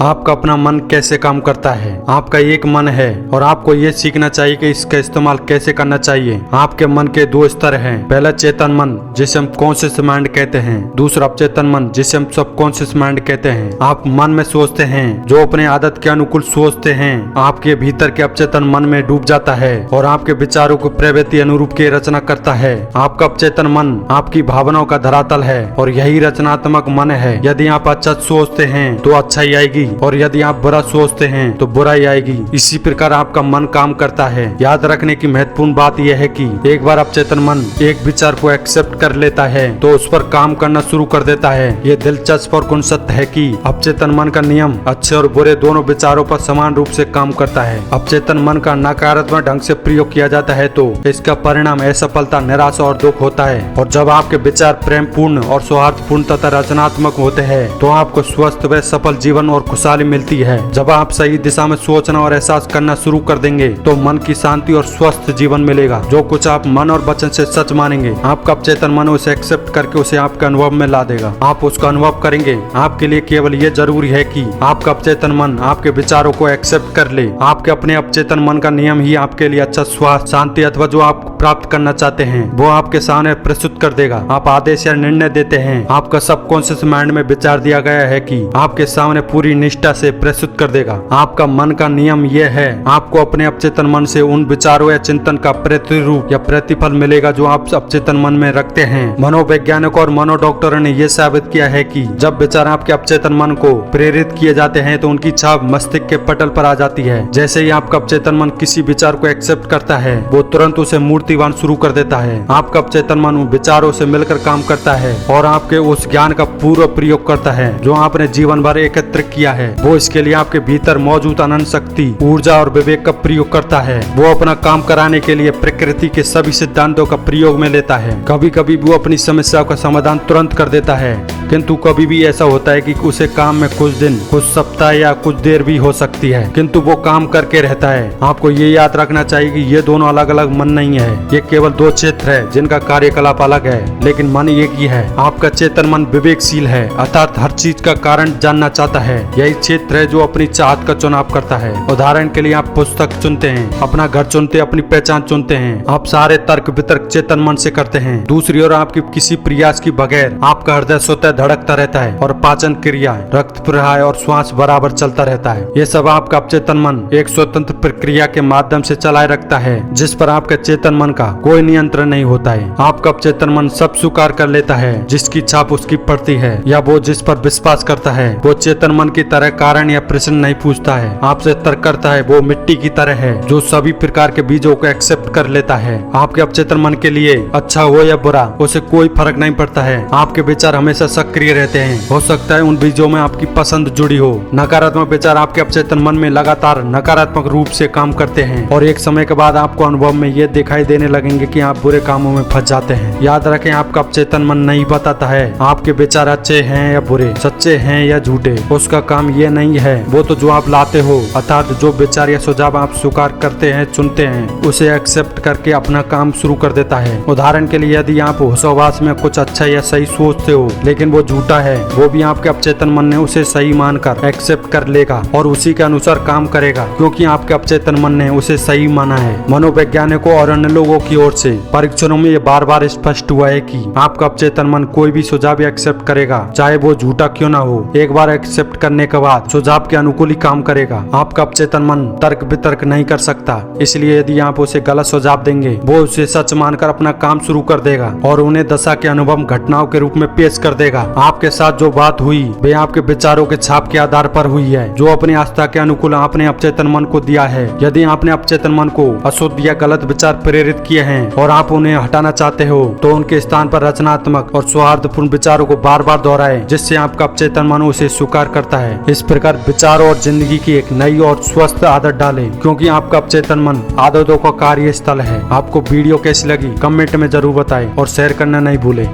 आपका अपना मन कैसे काम करता है। आपका एक मन है और आपको ये सीखना चाहिए कि इसका इस्तेमाल कैसे करना चाहिए। आपके मन के दो स्तर हैं। पहला चेतन मन जिसे हम कॉन्शियस माइंड कहते हैं, दूसरा अचेतन मन जिसे हम सबकॉन्शियस माइंड कहते हैं। आप मन में सोचते हैं जो अपने आदत के अनुकूल सोचते हैं आपके भीतर के अचेतन मन में डूब जाता है और आपके विचारों को प्रवृत्ति अनुरूप की रचना करता है। आपका अचेतन मन आपकी भावनाओं का धरातल है और यही रचनात्मक मन है। यदि आप अच्छा सोचते हैं तो अच्छाई आएगी और यदि आप बुरा सोचते हैं तो बुराई आएगी। इसी प्रकार आपका मन काम करता है। याद रखने की महत्वपूर्ण बात यह है कि एक बार अचेतन मन एक विचार को एक्सेप्ट कर लेता है तो उस पर काम करना शुरू कर देता है। ये दिलचस्प और गुण सत्य है कि अचेतन मन का नियम अच्छे और बुरे दोनों विचारों पर समान रूप से काम करता है। अचेतन मन का नकारात्मक ढंग से प्रयोग किया जाता है तो इसका परिणाम असफलता, निराशा और दुख होता है। और जब आपके विचार प्रेमपूर्ण और सौहार्दपूर्ण तथा रचनात्मक होते हैं तो आपको स्वस्थ व सफल जीवन और खुशहाली मिलती है। जब आप सही दिशा में सोचना और एहसास करना शुरू कर देंगे तो मन की शांति और स्वस्थ जीवन मिलेगा। जो कुछ आप मन और वचन से सच मानेंगे आपका अचेतन मन उसे एक्सेप्ट करके उसे आपके अनुभव में ला देगा। आप उसका अनुभव करेंगे। आपके लिए केवल ये जरूरी है कि आपका अचेतन मन आपके विचारों को एक्सेप्ट कर ले। आपके अपने अचेतन मन का नियम ही आपके लिए अच्छा स्वास्थ्य, शांति अथवा जो आप प्राप्त करना चाहते हैं वो आपके सामने प्रस्तुत कर देगा। आप आदेश या निर्णय देते हैं, आपका सबकॉन्शियस माइंड में विचार दिया गया है कि आपके सामने पूरी निष्ठा से प्रस्तुत कर देगा। आपका मन का नियम यह है, आपको अपने अचेतन मन से उन विचारों या चिंतन का प्रतिरूप या प्रतिफल मिलेगा जो आप अचेतन मन में रखते हैं। मनोवैज्ञानिकों और मनोडॉक्टरों ने यह साबित किया है कि जब विचार आपके अचेतन मन को प्रेरित किए जाते हैं तो उनकी छाप मस्तिष्क के पटल पर आ जाती है। जैसे ही आपका अचेतन मन किसी विचार को एक्सेप्ट करता है वो तुरंत उसे मूर्तिवान शुरू कर देता है। आपका अचेतन मन उन विचारों से मिलकर काम करता है और आपके उस ज्ञान का पूरा प्रयोग करता है जो आपने जीवन भर एकत्र किया है। वो इसके लिए आपके भीतर मौजूद अनंत शक्ति, ऊर्जा और विवेक का प्रयोग करता है। वो अपना काम कराने के लिए प्रकृति के सभी सिद्धांतों का प्रयोग में लेता है। कभी कभी वो अपनी समस्याओं का समाधान तुरंत कर देता है, किंतु कभी भी ऐसा होता है कि उसे काम में कुछ दिन, कुछ सप्ताह या कुछ देर भी हो सकती है, किंतु वो काम करके रहता है। आपको ये याद रखना चाहिए कि ये दोनों अलग अलग मन नहीं है। ये केवल दो क्षेत्र है जिनका कार्यकलाप अलग है, लेकिन मन एक ही है। आपका चेतन मन विवेकशील है, अर्थात हर चीज का कारण जानना चाहता है। यही क्षेत्र है जो अपनी चाहत का चुनाव करता है। उदाहरण के लिए आप पुस्तक चुनते हैं, अपना घर चुनते, अपनी पहचान चुनते हैं। आप सारे तर्क वितर्क चेतन मन से करते हैं। दूसरी ओर आपकी किसी प्रयास की बगैर आपका हृदय स्वतः धड़कता रहता है और पाचन क्रिया, रक्त प्रवाह और श्वास बराबर चलता रहता है। ये सब आपका चेतन मन एक स्वतंत्र प्रक्रिया के माध्यम से चलाए रखता है जिस पर आपके चेतन मन का कोई नियंत्रण नहीं होता है। आपका चेतन मन सब स्वीकार कर लेता है जिसकी छाप उसकी पड़ती है या वो जिस पर विश्वास करता है। वो चेतन मन की तरह कारण या प्रश्न नहीं पूछता है, आपसे तर्क करता है। वो मिट्टी की तरह है जो सभी प्रकार के बीजों को एक्सेप्ट कर लेता है। आपके अचेतन मन के लिए अच्छा हो या बुरा उसे कोई फर्क नहीं पड़ता है। आपके विचार हमेशा सक्रिय रहते हैं। हो सकता है उन बीजों में आपकी पसंद जुड़ी हो। नकारात्मक विचार आपके अचेतन मन में लगातार नकारात्मक रूप से काम करते हैं और एक समय के बाद आपको अनुभव में ये दिखाई देने लगेंगे कि आप बुरे कामों में फंस जाते हैं। याद रखें, आपका अचेतन मन नहीं बताता है आपके विचार अच्छे हैं या बुरे, सच्चे हैं या झूठे। उसका काम ये नहीं है। वो तो जो आप लाते हो, अर्थात जो विचार या सुझाव आप स्वीकार करते हैं, चुनते हैं, उसे एक्सेप्ट करके अपना काम शुरू कर देता है। उदाहरण के लिए यदि आप होशावास में कुछ अच्छा या सही सोचते हो लेकिन वो झूठा है, वो भी आपके अचेतन मन ने उसे सही मानकर एक्सेप्ट कर लेगा और उसी के अनुसार काम करेगा क्योंकि आपके अचेतन मन ने उसे सही माना है। मनोवैज्ञानिकों और अन्य लोगों की ओर से परीक्षणों में ये बार बार स्पष्ट हुआ है कि आपका अचेतन मन कोई भी सुझाव एक्सेप्ट करेगा चाहे वो झूठा क्यों ना हो। एक बार एक्सेप्ट करने के बाद सुझाव के अनुकूल ही काम करेगा। आपका अचेतन मन तर्क वितर्क नहीं कर सकता, इसलिए यदि आप उसे गलत सुझाव देंगे वो उसे सच मानकर अपना काम शुरू कर देगा और उन्हें दशा के अनुभव घटनाओं के रूप में पेश कर देगा। आपके साथ जो बात हुई वे आपके विचारों के छाप के आधार पर हुई है जो अपनी आस्था के अनुकूल आपने अचेतन मन को दिया है। यदि आपने अचेतन मन को अशुद्ध या गलत विचार प्रेरित किए हैं और आप उन्हें हटाना चाहते हो तो उनके स्थान पर रचनात्मक और सौहार्दपूर्ण विचारों को बार बार दोहराएं जिससे आपका अचेतन मन उसे स्वीकार करता है। इस प्रकार विचारों और जिंदगी की एक नई और स्वस्थ आदत डालें क्योंकि आपका अचेतन मन आदतों का कार्यस्थल है। आपको वीडियो कैसी लगी कमेंट में जरूर बताएं और शेयर करना नहीं भूलें।